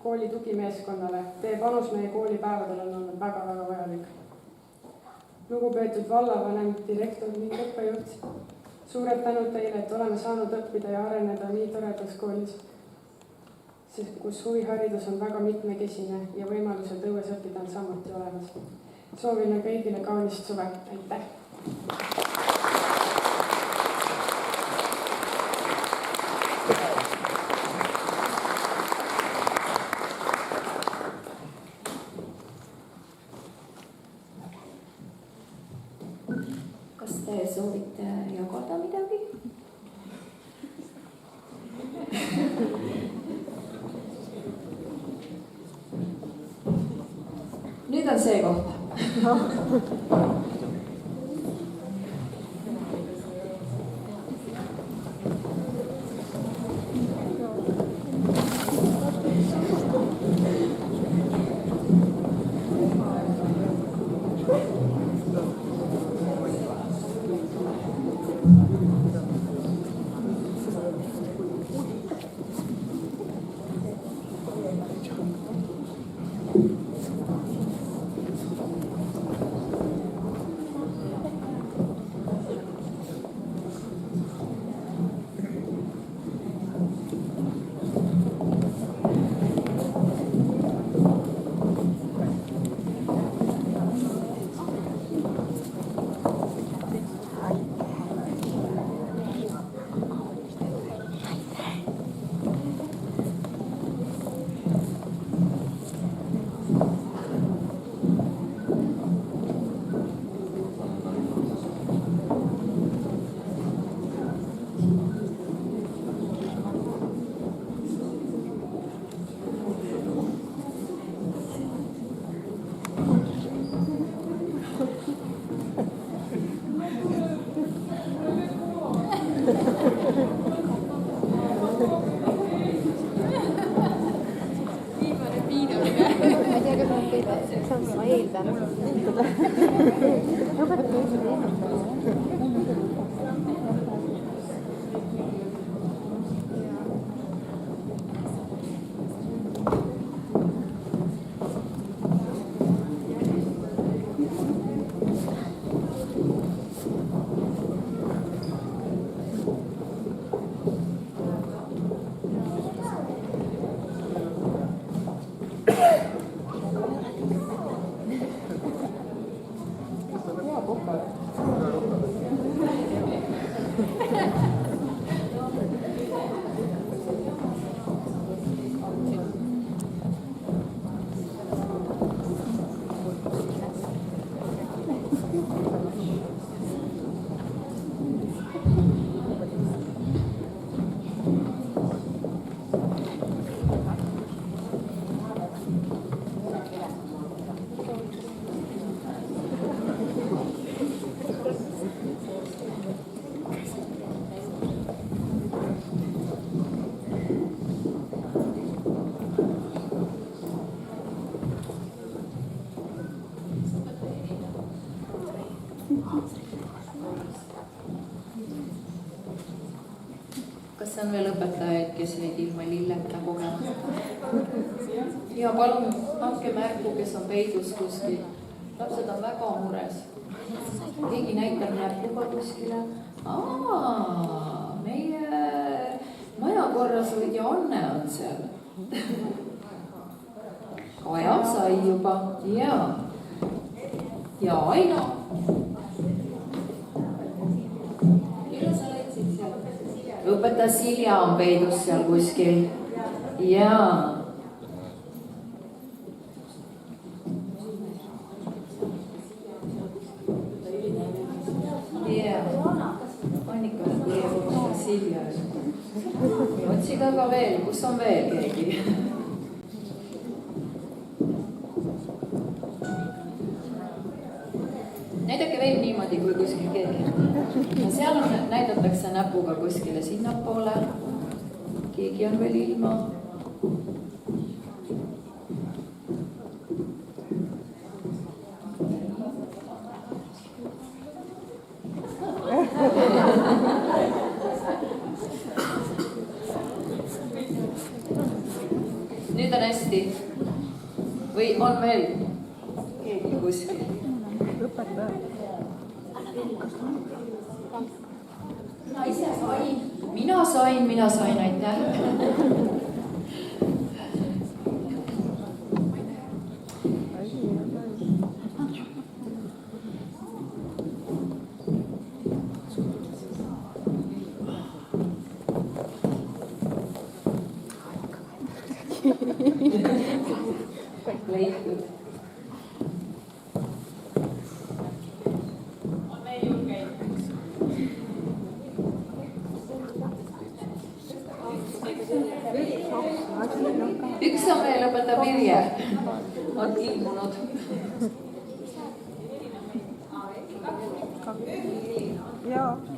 kooli tugimeeskonnale. Teie panus meie koolipäevadel on olnud väga-väga vajalik. Lugupeetud vallavanem, direktor ning õppejuht, suured tänud teile, et oleme saanud õppida ja areneda nii toredas koolis, kus huviharidus on väga mitmekesine ja võimalused õues õppida on samuti olemas. Soovime kõigile kaunist suve. Aitäh! Kas te soovite jagada midagi? Nüüd on see koht. Ma eeldan. Kas on veel õpetajaid, kes jäid ilma lilleta kogemata? Ja palun andke märku, kes on peidus kuskil. Lapsed on väga mures. Keegi näitab näpuga kuskile. Meie majakorrashoidja Anne on seal. Kaja sai juba. Ja Aino. Õpetaja Silja on peidus seal kuskil. Jaa. Annika on Silja. Otsiga ka veel, kus on veel keegi? näidake veel niimoodi, kui kuskil keegi. Ja seal on, näidatakse näpuga kuskile sinnapoole. Keegi on veel ilma. Nüüd on hästi. Või on veel keegi kuskil? Ma ise sain. Mina sain, aitäh. Leitud. On veel julgeid? Üks on veel õpetaja Mirje. On ilmunud.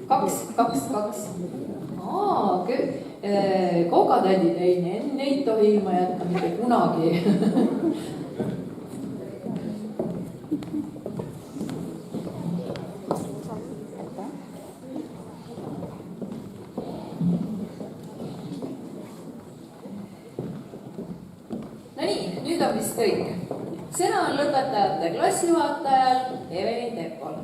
Kaks. Kogatädid, ei, neid tohi ilma jätta mitte kunagi. Nonii, nüüd on vist kõik. Sõna on lõpetajate klassijuhatajal Evelin Tepol.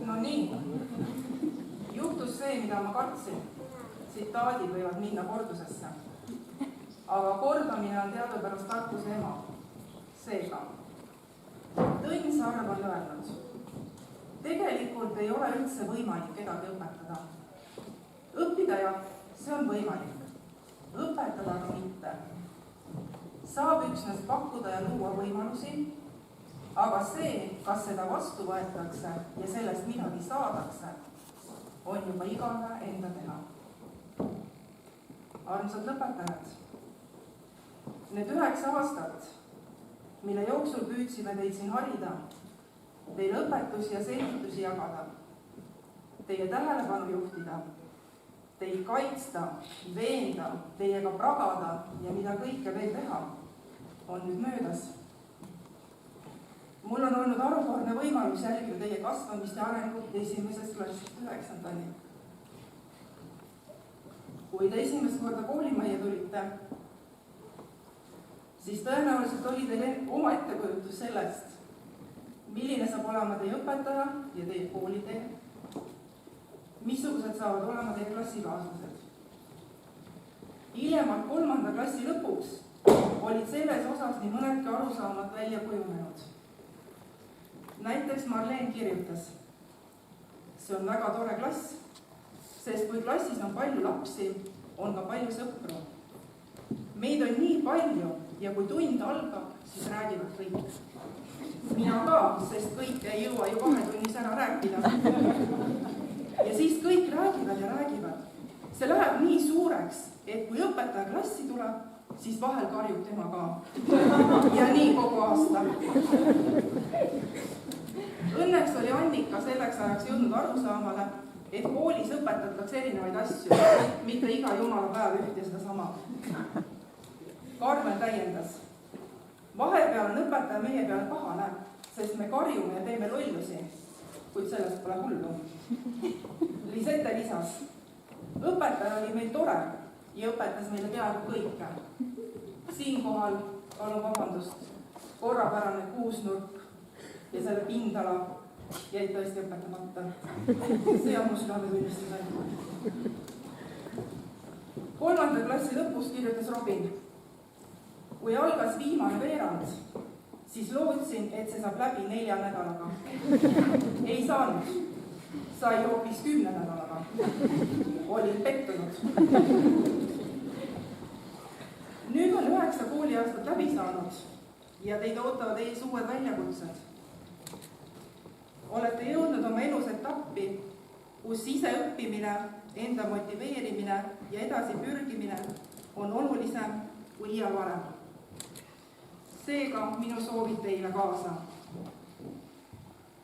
No nii, juhtus see, mida ma kartsin. Tsitaadid võivad minna kordusesse. Aga kordamine on teadupärast tarkuse ema. Seega, Tõnn Sarv on öelnud, tegelikult ei ole üldse võimalik kedagi õpetada. Õppida jah, see on võimalik. Õpetada aga mitte. Saab üksnes pakkuda ja luua võimalusi, aga see, kas seda vastu võetakse ja sellest midagi saadakse, on juba igaühe enda teha. Armsad lõpetajad, need 9 aastat, mille jooksul püüdsime teid siin harida, teile õpetusi ja selgitusi jagada, teie tähelepanu juhtida, teid kaitsta, veenda, teiega pragada ja mida kõike veel teha, on nüüd möödas. Mul on olnud harukordne võimalus jälgida teie kasvamist ja arengut 1. klassist 9. Kui te esimest korda koolimajja tulite, siis tõenäoliselt oli teil oma ettekujutus sellest, milline saab olema teie õpetaja ja teie koolitee, missugused saavad olema teie klassikaaslased. Hiljemalt 3. klassi lõpuks olid selles osas nii mõnedki arusaamad välja kujunenud. Näiteks Marleen kirjutas, see on väga tore klass, sest kui klassis on palju lapsi, on ka palju sõpru. Meid on nii palju ja kui tund algab, siis räägivad kõik. Mina ka, sest kõik ei jõua ju 2 tunnis ära rääkida. Ja siis kõik räägivad ja räägivad. See läheb nii suureks, et kui õpetaja klassi tuleb, siis vahel karjub tema ka. Ja nii kogu aasta. Õnneks oli Annika selleks ajaks jõudnud arusaamale, et koolis õpetatakse erinevaid asju, mitte iga jumala päev üht ja seda sama. Karmen täiendas. Vahepeal on õpetaja meie peale pahane, sest me karjume ja teeme lollusi, kuid sellest pole hullu. Lisette lisas. Õpetaja oli meil tore ja õpetas meile peaaegu kõike. Siinkohal, palun vabandust, korrapärane kuusnurk ja selle pindala jäid tõesti õpetamata. See on mu südametunnistus. 3. klassi lõpus kirjutas Robin. Kui algas viimane veerand, siis lootsin, et see saab läbi 4 nädalaga. Ei saanud. Sai hoopis 10 nädalaga. Olin pettunud. Nüüd on 9 kooliaastat läbi saanud ja teid ootavad ees uued väljakutsed. Olete jõudnud oma elus etappi, kus siseõppimine, enda motiveerimine ja edasi pürgimine on olulisem kui iial varem. Seega minu soovid teile kaasa.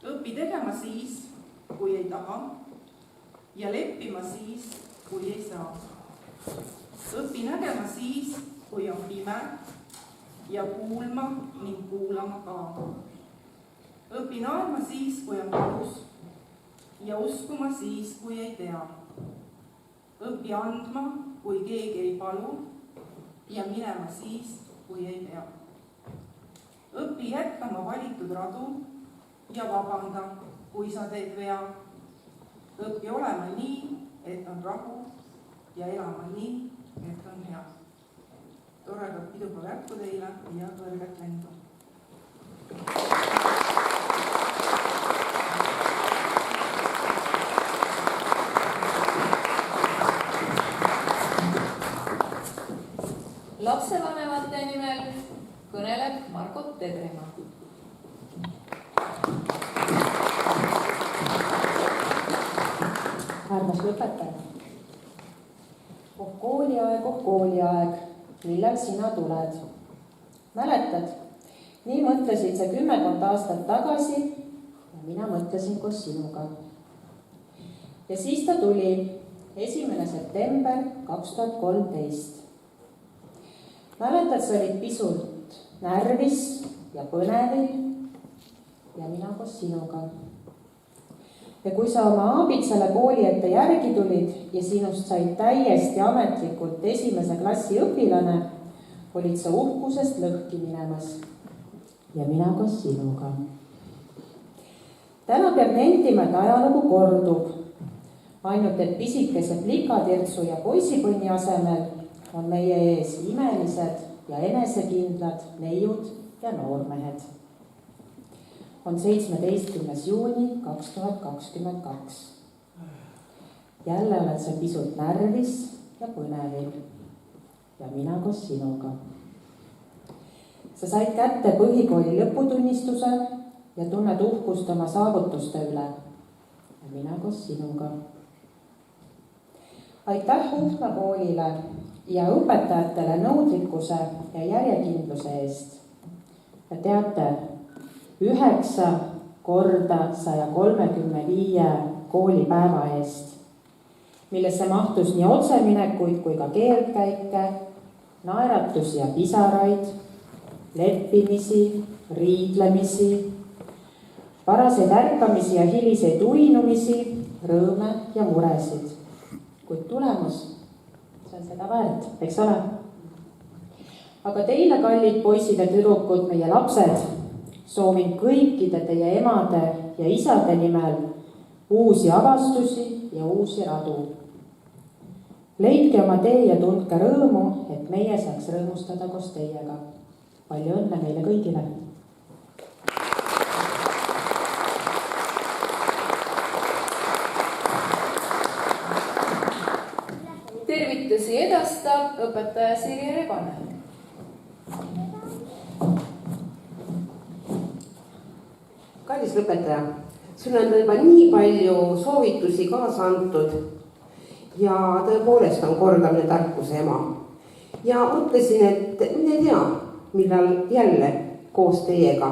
Õpi tegema siis, kui ei taha ja leppima siis, kui ei saa. Õpi nägema siis, kui on pime ja kuulma ning kuulama ka. Õpi naerma siis, kui on valus ja uskuma siis, kui ei tea. Õpi andma, kui keegi ei palu ja minema siis, kui ei pea. Õpi jätkama valitud radu ja vabanda, kui sa teed vea. Õpi olema nii, et on rahu ja elama nii, et on hea. Toredat pidupäeva jätku teile ja kõrget lendu. Lapsevanemate nimel kõneleb Margot Tedremaa. Armas lõpetaja. Oh kooliaeg, millal sina tuled? Mäletad? Nii mõtlesid sa 10 aastat tagasi ja mina mõtlesin koos sinuga. Ja siis ta tuli 1. september 2013. Mäletad, sa olid pisut närvis ja põnevil ja mina koos sinuga. Ja kui sa oma aabitsale kooli ette järgi tulid ja sinust said täiesti ametlikult 1. klassi õpilane, olid sa uhkusest lõhki minemas ja mina koos sinuga. Täna peab nentima, et ajalugu kordub, ainult et pisikese plikatirtsu ja poisipõnni asemel on meie ees imelised ja enesekindlad neiud ja noormehed. On 17. juuni 2022. Jälle oled sa pisut närvis ja põnevil ja mina koos sinuga. Sa said kätte põhikooli lõputunnistuse ja tunned uhkust oma saavutuste üle ja mina koos sinuga. Aitäh Uhtna koolile ja õpetajatele nõudlikkuse ja järjekindluse eest. Ja teate, 9 korda 135 koolipäeva eest, millesse mahtus nii otseminekuid kui ka keeltkäike, naeratusi ja pisaraid, leppimisi, riidlemisi, varaseid ärkamisi ja hiliseid uinumisi, rõõme ja muresid. Kuid tulemus, see on seda väärt, eks ole? Aga teile, kallid poisid ja tüdrukud, meie lapsed, soovin kõikide teie emade ja isade nimel uusi avastusi ja uusi radu. Leidke oma tee ja tundke rõõmu, et meie saaks rõõmustada koos teiega. Palju õnne meile kõigile! Tervitusi edastab õpetaja Siri Rebane. Kallis lõpetaja, sulle on juba nii palju soovitusi kaasa antud ja tõepoolest on kordamine tarkuse ema. Ja mõtlesin, et mine tea, millal jälle koos teiega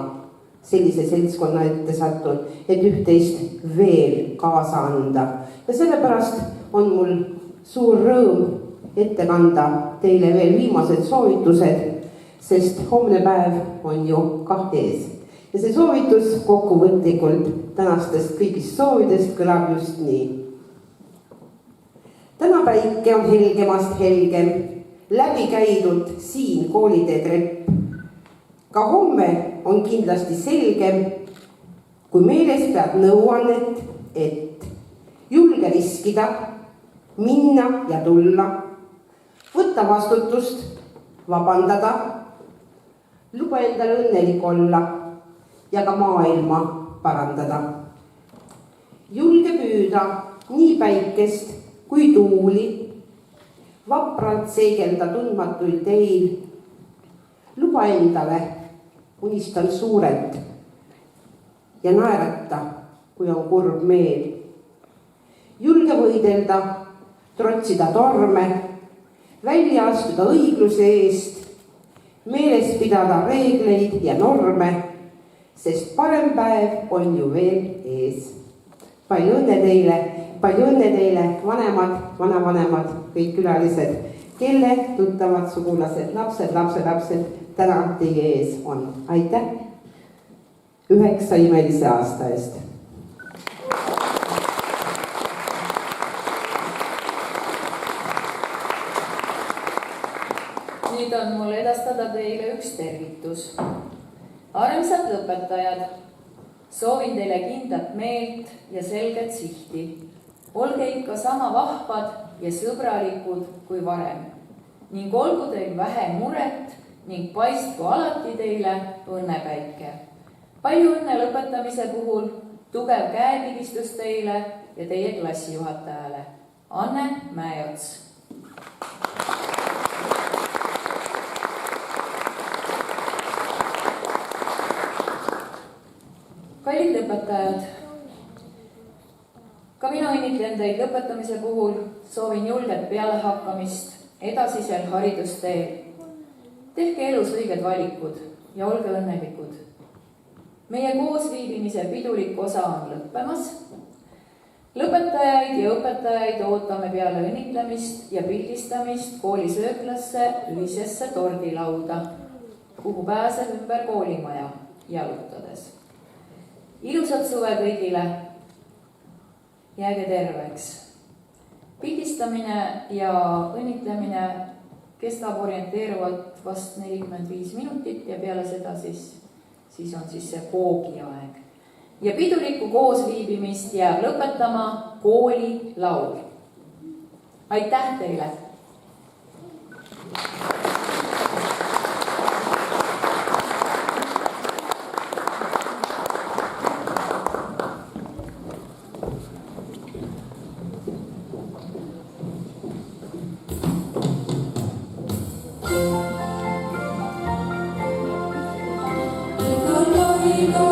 sellise seltskonna ette satun, et üht-teist veel kaasa anda. Ja sellepärast on mul suur rõõm ette kanda teile veel viimased soovitused, sest homne päev on ju kah ees. Ja see soovitus kokkuvõtlikult tänastest kõigist soovidest kõlab just nii. Täna päike on helgemast helgem, läbi käidud siin koolitee trepp. Ka homme on kindlasti selgem, kui meeles pead nõuannet, et julge riskida, minna ja tulla, võtta vastutust, vabandada, luba endale õnnelik olla ja ka maailma parandada. Julge püüda nii päikest kui tuuli, vapralt seegelda tundmatuil teil. Luba endale unistan suurelt ja naerata, kui on kurb meel. Julge võidelda, trotsida torme, välja astuda õigluse eest, meeles pidada reegleid ja norme, sest parem päev on ju veel ees. Palju õnne teile, vanemad, vanavanemad, kõik külalised, kelle tuttavad, sugulased, lapsed, lapselapsed täna teie ees on. Aitäh 9 imelise aasta eest. Nüüd on mul edastada teile üks tervitus. Armsad lõpetajad, soovin teile kindlat meelt ja selget sihti. Olge ikka sama vahvad ja sõbralikud kui varem ning olgu teil vähe muret ning paistku alati teile õnnepäike. Palju õnne lõpetamise puhul, tugev käepigistus teile ja teie klassijuhatajale. Anne Mäeots. Kallid lõpetajad, ka mina õnnitlen teid lõpetamise puhul, soovin julget pealehakkamist edasisel haridusteel. Tehke elus õiged valikud ja olge õnnelikud. Meie koosviibimise pidulik osa on lõppemas. Lõpetajaid ja õpetajaid ootame peale õnnitlemist ja pildistamist koolisööklasse ühisesse tordilauda, kuhu pääseb ümber koolimaja jalutades. Ilusat suve kõigile, jääge terveks. Pildistamine ja õnnitlemine kestab orienteeruvalt vast 45 minutit ja peale seda siis on see poogiaeg. Ja pidulikku koosviibimist jääb lõpetama koolilaul. Aitäh teile! Go